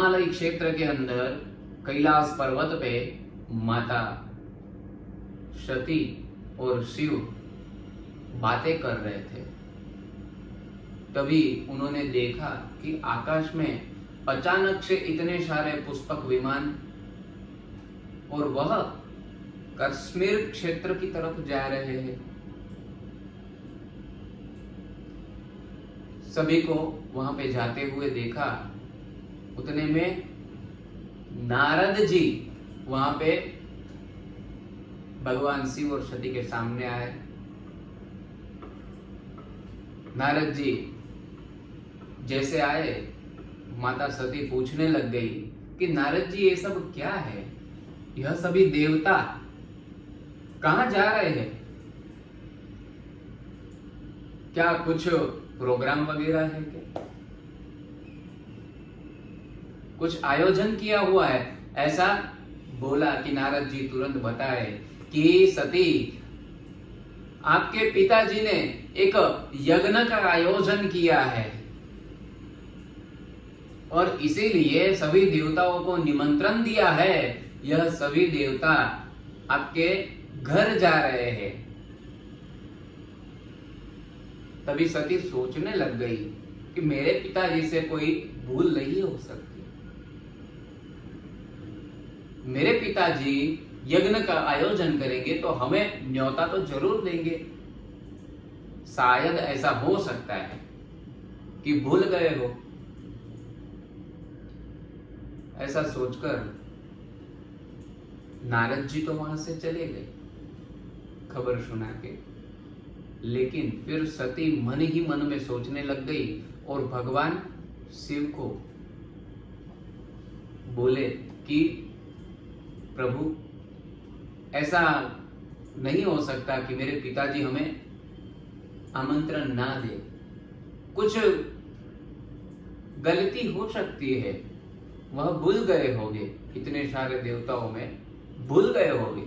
हिमालय क्षेत्र के अंदर कैलाश पर्वत पे माता सती और शिव बातें कर रहे थे। तभी उन्होंने देखा कि आकाश में अचानक से इतने सारे पुष्पक विमान और वह कश्मीर क्षेत्र की तरफ जा रहे हैं। सभी को वहां पे जाते हुए देखा। उतने में नारद जी वहां पे भगवान शिव और सती के सामने आए। नारद जी जैसे आए, माता सती पूछने लग गई कि नारद जी ये सब क्या है? यह सभी देवता कहां जा रहे हैं? क्या कुछ प्रोग्राम वगैरह है क्या? कुछ आयोजन किया हुआ है? ऐसा बोला कि नारद जी तुरंत बताए कि सती, आपके पिताजी ने एक यज्ञ का आयोजन किया है और इसीलिए सभी देवताओं को निमंत्रण दिया है। यह सभी देवता आपके घर जा रहे हैं। तभी सती सोचने लग गई कि मेरे पिताजी से कोई भूल नहीं हो सकती। मेरे पिताजी यज्ञ का आयोजन करेंगे तो हमें न्योता तो जरूर देंगे। शायद ऐसा हो सकता है कि भूल गए हो। ऐसा सोचकर नारद जी तो वहां से चले गए खबर सुना के। लेकिन फिर सती मन ही मन में सोचने लग गई और भगवान शिव को बोले कि प्रभु, ऐसा नहीं हो सकता कि मेरे पिताजी हमें आमंत्रण ना दे। कुछ गलती हो सकती है, वह भूल गए होंगे, इतने सारे देवताओं में भूल गए होंगे।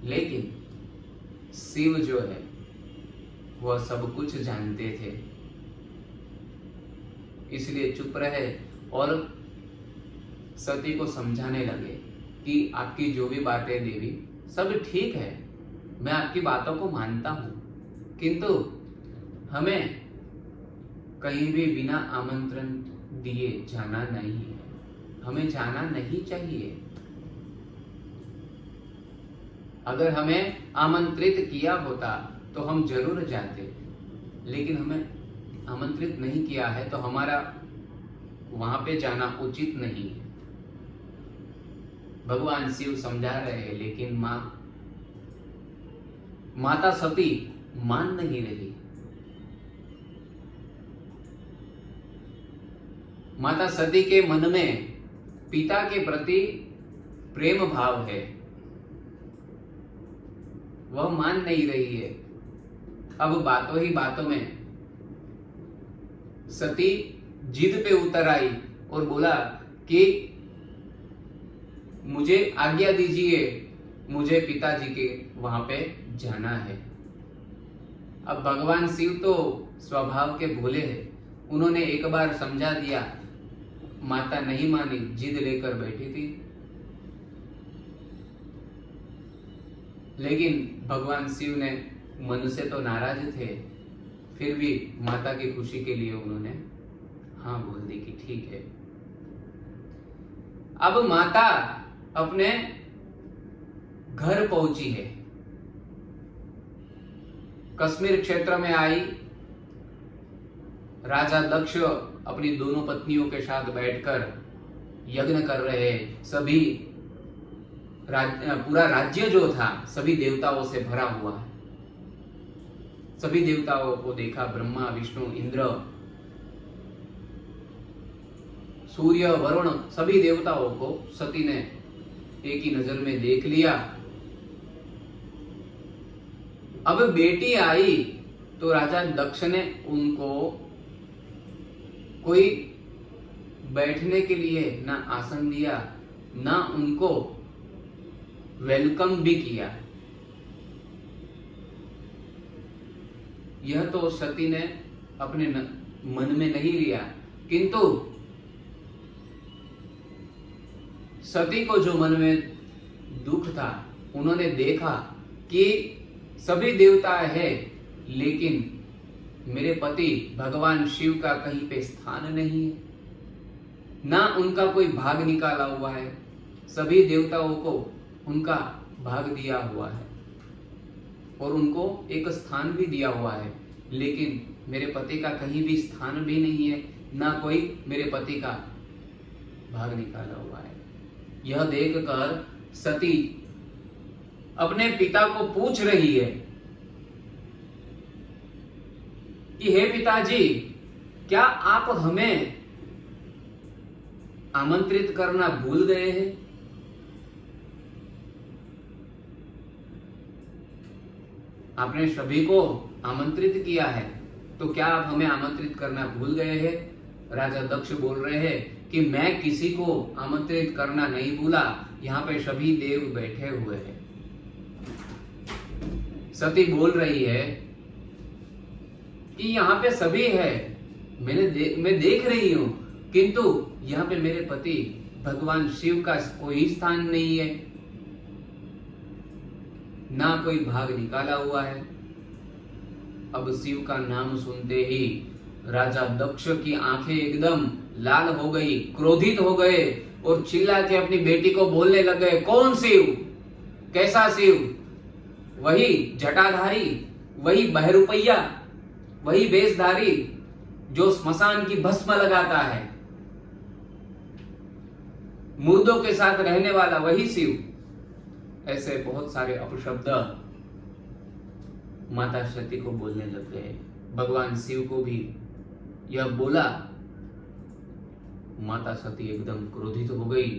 लेकिन शिव जो है वह सब कुछ जानते थे, इसलिए चुप रहे और सती को समझाने लगे कि आपकी जो भी बातें देवी सब ठीक है, मैं आपकी बातों को मानता हूं, किंतु हमें कहीं भी बिना आमंत्रण दिए जाना नहीं है। हमें जाना नहीं चाहिए। अगर हमें आमंत्रित किया होता तो हम जरूर जाते, लेकिन हमें आमंत्रित नहीं किया है तो हमारा वहां पे जाना उचित नहीं है। भगवान शिव समझा रहे हैं, लेकिन माता सती मान नहीं रही। माता सती के मन में पिता के प्रति प्रेम भाव है, वह मान नहीं रही है। अब बातों ही बातों में सती जिद पे उतर आई और बोला कि मुझे आज्ञा दीजिए, मुझे पिताजी के वहां पे जाना है। अब भगवान शिव तो स्वभाव के भोले हैं, उन्होंने एक बार समझा दिया, माता नहीं मानी, जिद लेकर बैठी थी। लेकिन भगवान शिव ने मन से तो नाराज थे, फिर भी माता की खुशी के लिए उन्होंने हाँ बोल दी कि ठीक है। अब माता अपने घर पहुंची है, कश्मीर क्षेत्र में आई। राजा दक्ष अपनी दोनों पत्नियों के साथ बैठकर यज्ञ कर रहे हैं। सभी पूरा राज्य जो था सभी देवताओं से भरा हुआ है। सभी देवताओं को देखा, ब्रह्मा, विष्णु, इंद्र, सूर्य, वरुण, सभी देवताओं को सती ने एक ही नजर में देख लिया। अब बेटी आई तो राजा दक्ष ने उनको कोई बैठने के लिए ना आसन दिया, ना उनको वेलकम भी किया। यह तो सती ने अपने मन में नहीं लिया, किंतु सती को जो मन में दुख था, उन्होंने देखा कि सभी देवता है लेकिन मेरे पति भगवान शिव का कहीं पे स्थान नहीं है, ना उनका कोई भाग निकाला हुआ है। सभी देवताओं को उनका भाग दिया हुआ है और उनको एक स्थान भी दिया हुआ है, लेकिन मेरे पति का कहीं भी स्थान भी नहीं है, ना कोई मेरे पति का भाग निकाला हुआ है। यह देखकर सती अपने पिता को पूछ रही है कि हे पिताजी, क्या आप हमें आमंत्रित करना भूल गए हैं? आपने सभी को आमंत्रित किया है, तो क्या आप हमें आमंत्रित करना भूल गए हैं? राजा दक्ष बोल रहे हैं कि मैं किसी को आमंत्रित करना नहीं भूला, यहाँ पे सभी देव बैठे हुए हैं। सती बोल रही है कि यहाँ पे सभी है, मैं देख रही हूं, किंतु यहाँ पे मेरे पति भगवान शिव का कोई स्थान नहीं है, ना कोई भाग निकाला हुआ है। अब शिव का नाम सुनते ही राजा दक्ष की आंखें एकदम लाल हो गई, क्रोधित हो गए और चिल्ला के अपनी बेटी को बोलने लग गए, कौन शिव? कैसा शिव? वही जटाधारी, वही बहरूपैया, वही वेशधारी जो स्मशान की भस्म लगाता है, मुर्दों के साथ रहने वाला वही शिव। ऐसे बहुत सारे अपशब्द माता सती को बोलने लग गए। भगवान शिव को भी यह बोला, माता सती एकदम क्रोधित हो गई,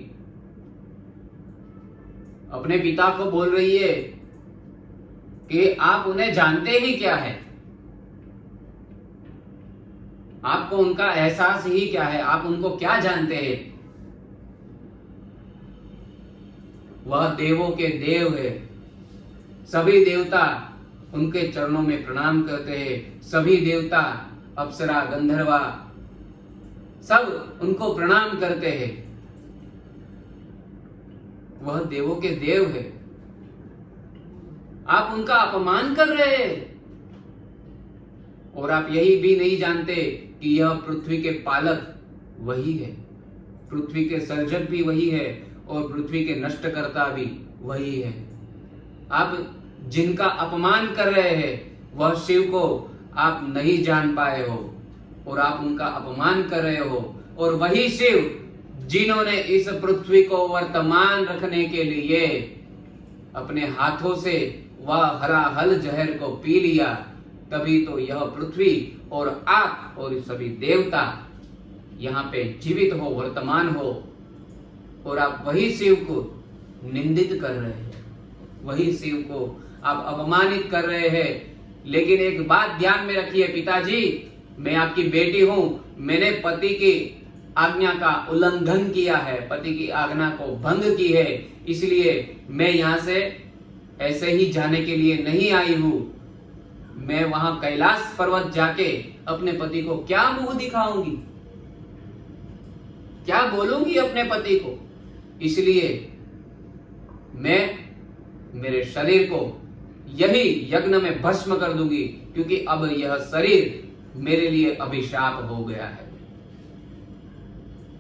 अपने पिता को बोल रही है कि आप उन्हें जानते ही क्या है, आपको उनका एहसास ही क्या है, आप उनको क्या जानते हैं? वह देवों के देव है, सभी देवता उनके चरणों में प्रणाम करते हैं, सभी देवता अप्सरा गंधर्वा सब उनको प्रणाम करते हैं। वह देवों के देव है, आप उनका अपमान कर रहे हैं और आप यही भी नहीं जानते कि यह पृथ्वी के पालक वही है, पृथ्वी के सर्जक भी वही है और पृथ्वी के नष्टकर्ता भी वही है। आप जिनका अपमान कर रहे हैं वह शिव को आप नहीं जान पाए हो और आप उनका अपमान कर रहे हो, और वही शिव जिन्होंने इस पृथ्वी को वर्तमान रखने के लिए अपने हाथों से वह हरा हल जहर को पी लिया, तभी तो यह पृथ्वी और आप और सभी देवता यहाँ पे जीवित हो, वर्तमान हो, और आप वही शिव को निंदित कर रहे हैं, वही शिव को आप अपमानित कर रहे हैं। लेकिन एक बात ध्यान में रखिए पिताजी, मैं आपकी बेटी हूं, मैंने पति की आज्ञा का उल्लंघन किया है, पति की आज्ञा को भंग की है, इसलिए मैं यहाँ से ऐसे ही जाने के लिए नहीं आई हूं। मैं वहां कैलाश पर्वत जाके अपने पति को क्या मुंह दिखाऊंगी, क्या बोलूंगी अपने पति को, इसलिए मैं मेरे शरीर को यही यज्ञ में भस्म कर दूंगी, क्योंकि अब यह शरीर मेरे लिए अभिशाप हो गया है।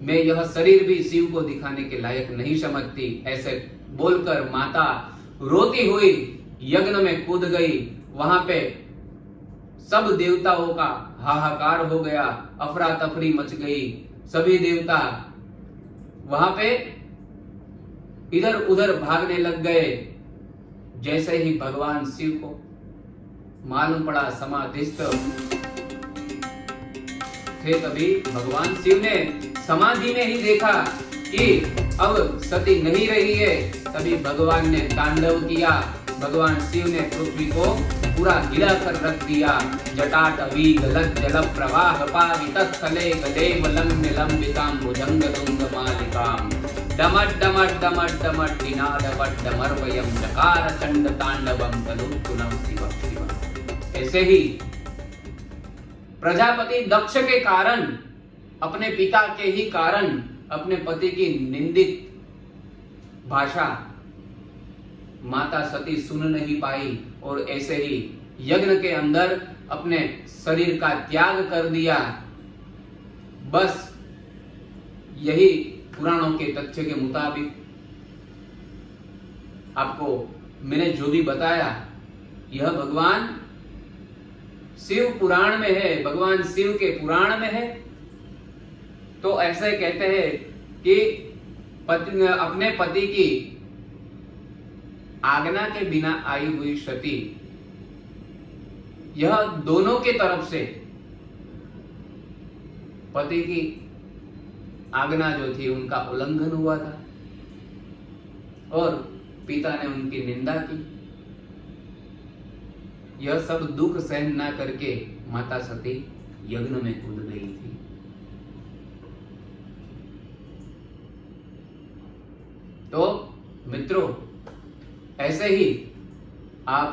मैं यह शरीर भी शिव को दिखाने के लायक नहीं समझती। ऐसे बोलकर माता रोती हुई यज्ञ में कूद गई। वहां पे सब देवताओं का हाहाकार हो गया, अफरा तफरी मच गई। सभी देवता वहां पे इधर उधर भागने लग गए। जैसे ही भगवान शिव को मालूम पड़ा समाधिस्थ थे, तभी भगवान शिव ने समाधि में ही देखा कि अब सती नहीं रही है। तभी भगवान ने तांडव किया। भगवान शिव ने पृथ्वी को पूरा हिला कर रख दिया। जटाटवी गलत जल प्रवाह पावित स्थले गदेव लंब लंबिताम भुजंग तुंग मालिकाम डमट डमट डमट डमट निनाद पट डमर्वयम चकार चंड तांडवम तनुकुलम शिव शिव। ऐसे ही प्रजापति दक्ष के कारण, अपने पिता के ही कारण अपने पति की निंदित भाषा माता सती सुन नहीं पाई और ऐसे ही यज्ञ के अंदर अपने शरीर का त्याग कर दिया। बस यही पुराणों के तथ्य के मुताबिक आपको मैंने जो भी बताया, यह भगवान शिव पुराण में है, भगवान शिव के पुराण में है। तो ऐसे कहते हैं कि अपने पति की आज्ञा के बिना आई हुई सती, यह दोनों के तरफ से पति की आज्ञा जो थी उनका उल्लंघन हुआ था और पिता ने उनकी निंदा की। यह सब दुख सहन ना करके माता सती यज्ञ में कूद गई थी। तो मित्रों, ऐसे ही आप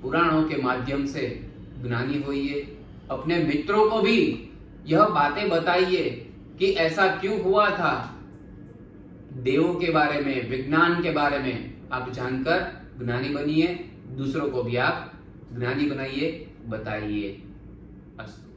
पुराणों के माध्यम से ज्ञानी होइए, अपने मित्रों को भी यह बातें बताइए कि ऐसा क्यों हुआ था। देवों के बारे में, विज्ञान के बारे में आप जानकर ज्ञानी बनिए, दूसरों को भी आप ज्ञानी बनाइए, बताइए। अस्तु।